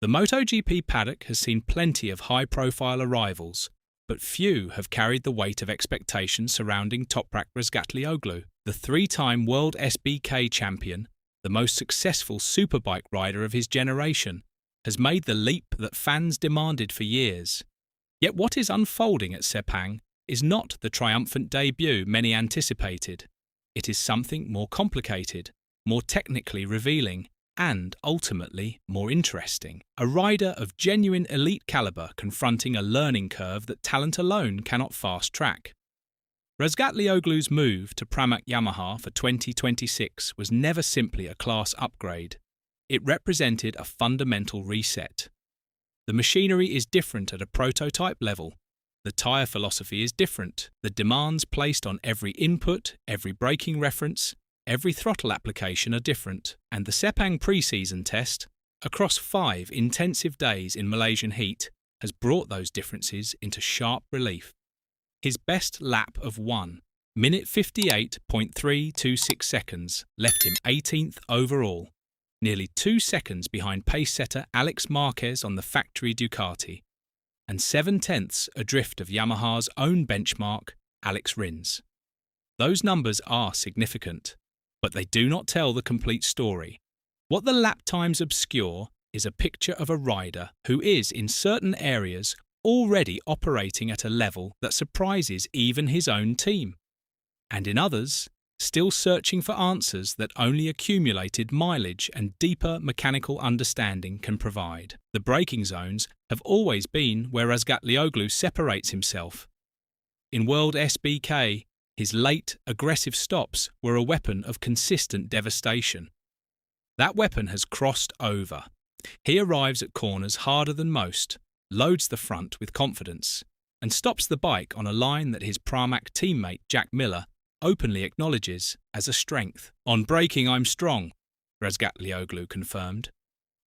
The MotoGP paddock has seen plenty of high-profile arrivals, but few have carried the weight of expectation surrounding Toprak Razgatlioglu, the three-time World SBK champion, the most successful Superbike rider of his generation, has made the leap that fans demanded for years. Yet what is unfolding at Sepang is not the triumphant debut many anticipated. It is something more complicated, more technically revealing, and ultimately more interesting. A rider of genuine elite caliber confronting a learning curve that talent alone cannot fast-track. Razgatlioglu's move to Pramac Yamaha for 2026 was never simply a class upgrade. It represented a fundamental reset. The machinery is different at a prototype level. The tyre philosophy is different. The demands placed on every input, every braking reference, every throttle application are different, and the Sepang pre-season test, across 5 intensive days in Malaysian heat, has brought those differences into sharp relief. His best lap of 1 minute 58.326 seconds left him 18th overall, nearly 2 seconds behind pace-setter Alex Marquez on the factory Ducati, and 7/10 adrift of Yamaha's own benchmark, Alex Rins. Those numbers are significant, but they do not tell the complete story. What the lap times obscure is a picture of a rider who is, in certain areas, already operating at a level that surprises even his own team, and in others, still searching for answers that only accumulated mileage and deeper mechanical understanding can provide. The braking zones have always been where Razgatlioglu separates himself. In World SBK, his late, aggressive stops were a weapon of consistent devastation. That weapon has crossed over. He arrives at corners harder than most, loads the front with confidence, and stops the bike on a line that his Pramac teammate Jack Miller openly acknowledges as a strength. "On braking I'm strong," Razgatlioglu confirmed.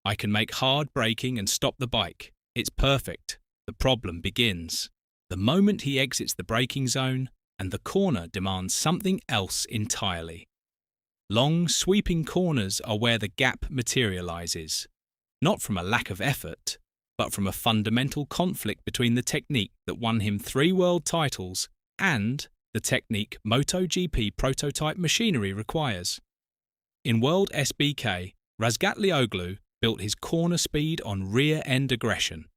"I can make hard braking and stop the bike. It's perfect. The problem begins the moment he exits the braking zone, and the corner demands something else entirely. Long, sweeping corners are where the gap materializes, not from a lack of effort, but from a fundamental conflict between the technique that won him 3 world titles and the technique MotoGP prototype machinery requires. In World SBK, Razgatlioglu built his corner speed on rear-end aggression.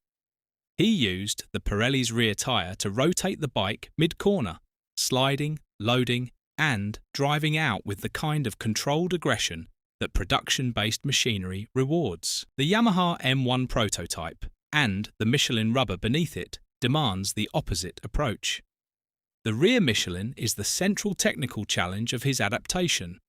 He used the Pirelli's rear tyre to rotate the bike mid-corner, sliding, loading, and driving out with the kind of controlled aggression that production-based machinery rewards. The Yamaha M1 prototype and the Michelin rubber beneath it demands the opposite approach. The rear Michelin is the central technical challenge of his adaptation,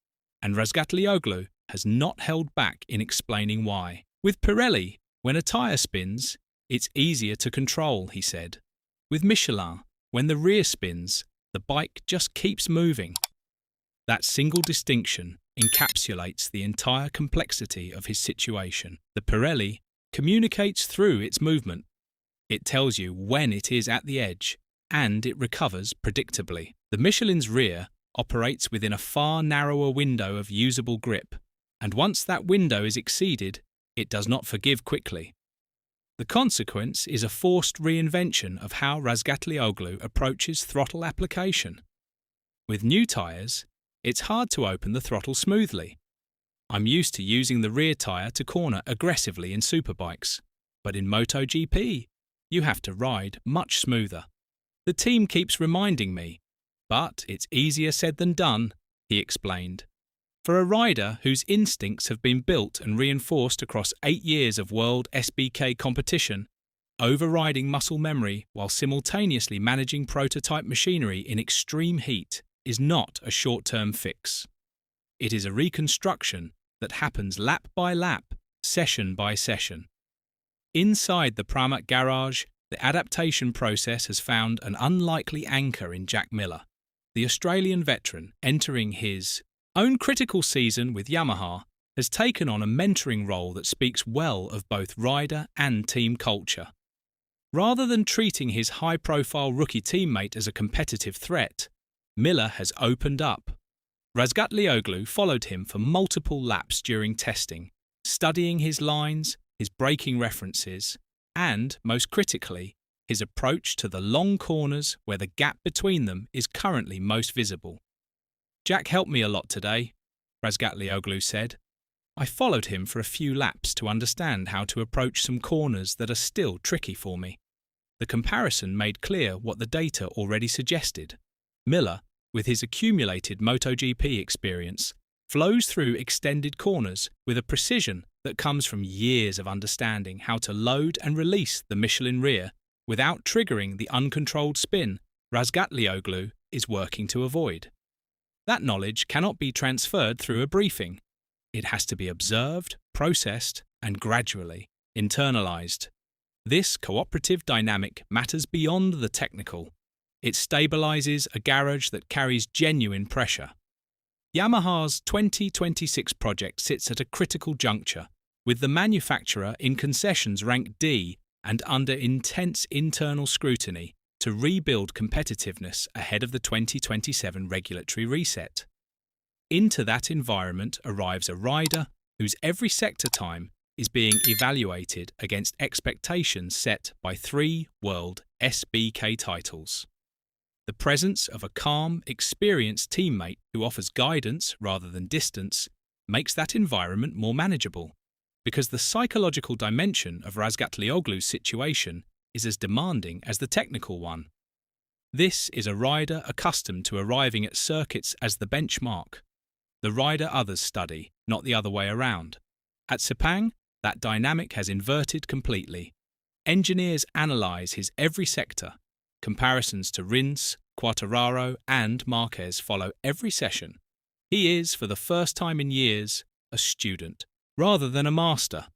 and Razgatlioglu has not held back in explaining why. With Pirelli, when a tyre spins, it's easier to control, he said. With Michelin, when the rear spins, the bike just keeps moving. That single distinction encapsulates the entire complexity of his situation. The Pirelli communicates through its movement. It tells you when it is at the edge, and it recovers predictably. The Michelin's rear operates within a far narrower window of usable grip, and once that window is exceeded, it does not forgive quickly. The consequence is a forced reinvention of how Razgatlioglu approaches throttle application. With new tyres, it's hard to open the throttle smoothly. I'm used to using the rear tyre to corner aggressively in superbikes, but in MotoGP, you have to ride much smoother. The team keeps reminding me, but it's easier said than done, he explained. For a rider whose instincts have been built and reinforced across 8 years of World SBK competition, overriding muscle memory while simultaneously managing prototype machinery in extreme heat is not a short-term fix. It is a reconstruction that happens lap by lap, session by session. Inside the Pramac garage, the adaptation process has found an unlikely anchor in Jack Miller, the Australian veteran entering his own critical season with Yamaha, has taken on a mentoring role that speaks well of both rider and team culture. Rather than treating his high-profile rookie teammate as a competitive threat, Miller has opened up. Razgatlioglu followed him for multiple laps during testing, studying his lines, his braking references, and, most critically, his approach to the long corners where the gap between them is currently most visible. "Jack helped me a lot today," Razgatlioglu said. "I followed him for a few laps to understand how to approach some corners that are still tricky for me." The comparison made clear what the data already suggested. Miller, with his accumulated MotoGP experience, flows through extended corners with a precision that comes from years of understanding how to load and release the Michelin rear without triggering the uncontrolled spin Razgatlioglu is working to avoid. That knowledge cannot be transferred through a briefing. It has to be observed, processed, and gradually internalized. This cooperative dynamic matters beyond the technical. It stabilizes a garage that carries genuine pressure. Yamaha's 2026 project sits at a critical juncture, with the manufacturer in concessions ranked D and under intense internal scrutiny to rebuild competitiveness ahead of the 2027 regulatory reset. Into that environment arrives a rider whose every sector time is being evaluated against expectations set by 3 WorldSBK titles. The presence of a calm, experienced teammate who offers guidance rather than distance makes that environment more manageable, because the psychological dimension of Razgatlioglu's situation is as demanding as the technical one. This is a rider accustomed to arriving at circuits as the benchmark. The rider others study, not the other way around. At Sepang, that dynamic has inverted completely. Engineers analyse his every sector. Comparisons to Rins, Quartararo and Marquez follow every session. He is, for the first time in years, a student, rather than a master.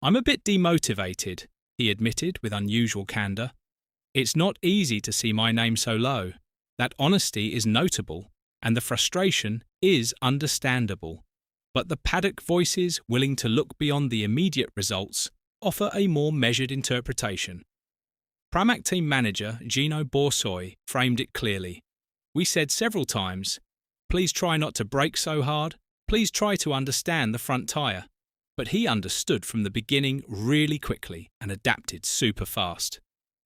"I'm a bit demotivated," he admitted with unusual candour. "It's not easy to see my name so low. That honesty is notable, and the frustration is understandable. But the paddock voices willing to look beyond the immediate results offer a more measured interpretation." Pramac team manager Gino Borsoi framed it clearly. "We said several times, please try not to brake so hard, please try to understand the front tyre." But he understood from the beginning really quickly and adapted super fast.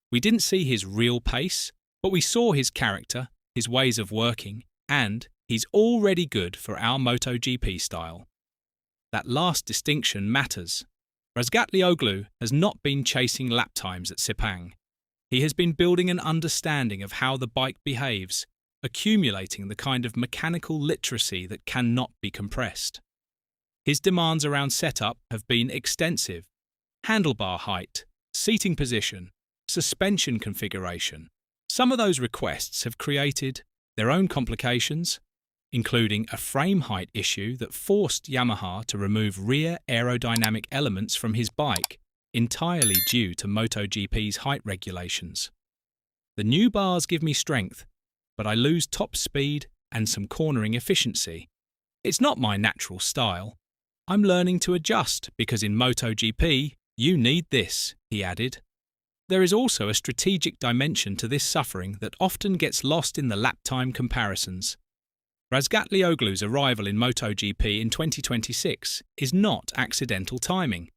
We didn't see his real pace, but we saw his character, his ways of working, and he's already good for our MotoGP style. That last distinction matters. Razgatlioglu has not been chasing lap times at Sepang. He has been building an understanding of how the bike behaves, accumulating the kind of mechanical literacy that cannot be compressed. His demands around setup have been extensive: handlebar height, seating position, suspension configuration. Some of those requests have created their own complications, including a frame height issue that forced Yamaha to remove rear aerodynamic elements from his bike, entirely due to MotoGP's height regulations. "The new bars give me strength, but I lose top speed and some cornering efficiency. It's not my natural style. I'm learning to adjust because in MotoGP, you need this," he added. There is also a strategic dimension to this suffering that often gets lost in the lap time comparisons. Razgatlioglu's arrival in MotoGP in 2026 is not accidental timing.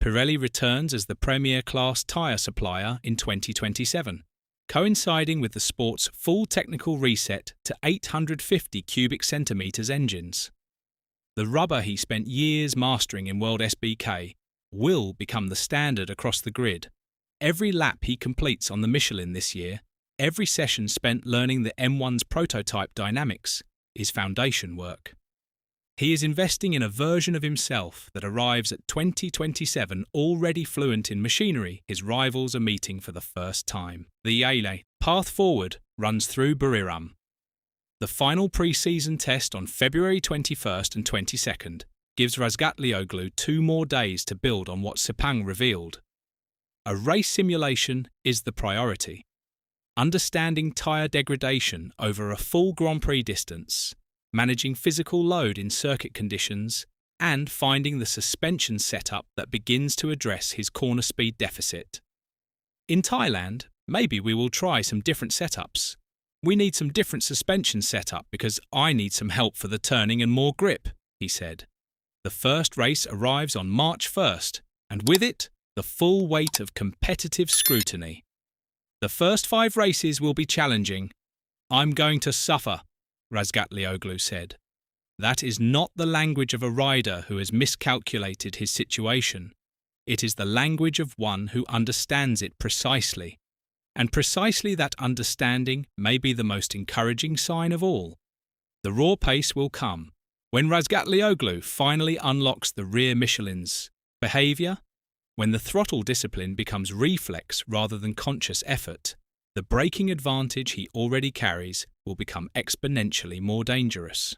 Pirelli returns as the premier class tyre supplier in 2027, coinciding with the sport's full technical reset to 850 cubic centimetres engines. The rubber he spent years mastering in WorldSBK will become the standard across the grid. Every lap he completes on the Michelin this year, every session spent learning the M1's prototype dynamics, is foundation work. He is investing in a version of himself that arrives at 2027 already fluent in machinery his rivals are meeting for the first time. The Yale path forward runs through Buriram. The final pre-season test on February 21st and 22nd gives Razgatlioglu 2 more days to build on what Sepang revealed. A race simulation is the priority. Understanding tyre degradation over a full Grand Prix distance, managing physical load in circuit conditions, and finding the suspension setup that begins to address his corner speed deficit. In Thailand, maybe we will try some different setups. We need some different suspension setup because I need some help for the turning and more grip, he said. The first race arrives on March 1st, and with it, the full weight of competitive scrutiny. The first 5 races will be challenging. I'm going to suffer, Razgatlioglu said. That is not the language of a rider who has miscalculated his situation. It is the language of one who understands it precisely. And precisely that understanding may be the most encouraging sign of all. The raw pace will come when Razgatlioglu finally unlocks the rear Michelin's behaviour. When the throttle discipline becomes reflex rather than conscious effort, the braking advantage he already carries will become exponentially more dangerous.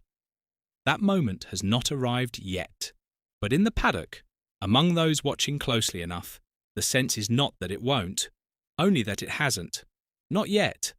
That moment has not arrived yet, but in the paddock, among those watching closely enough, the sense is not that it won't, only that it hasn't. Not yet.